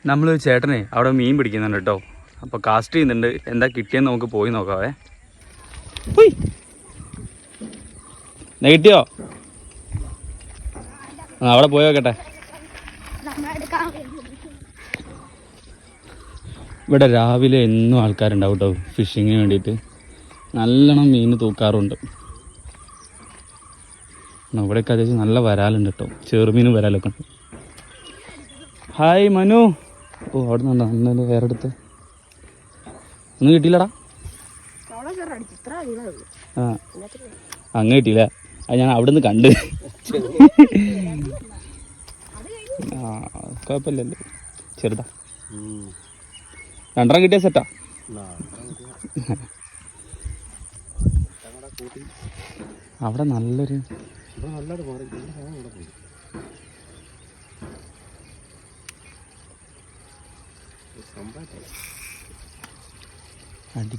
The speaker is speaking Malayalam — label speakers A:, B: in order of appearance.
A: നമ്മൾ ചേട്ടനെ അവിടെ മീൻ പിടിക്കുന്നുണ്ട് കേട്ടോ. അപ്പോൾ കാസ്റ്റ് ചെയ്യുന്നുണ്ട്. എന്താ കിട്ടിയെന്ന് നമുക്ക് പോയി നോക്കാവേ. കിട്ടിയോ? അവിടെ പോയി നോക്കട്ടെ. ഇവിടെ രാവിലെ എന്നും ആൾക്കാരുണ്ടാവും കേട്ടോ ഫിഷിങ്ങിന് വേണ്ടിയിട്ട്. നല്ലോണം മീൻ തൂക്കാറുണ്ട്. ഇവിടെയൊക്കെ അത്യാവശ്യം നല്ല വരാലുണ്ട് കേട്ടോ. ചെറുമീനും വരാലൊക്കെ ഉണ്ട്. ഹായ് മനു. ഓ അവിടെ നിന്നുണ്ടോ അന്ന് വേറെ അടുത്ത് ഒന്നും കിട്ടിയില്ലടാ. ആ അങ്ങ് കിട്ടിയില്ല. അത് ഞാൻ അവിടെ നിന്ന് കണ്ട്. ആ കുഴപ്പമില്ലല്ലോ, ചെറുതാ. 2 കിട്ടിയ സെറ്റാ. അവിടെ നല്ലൊരു അടി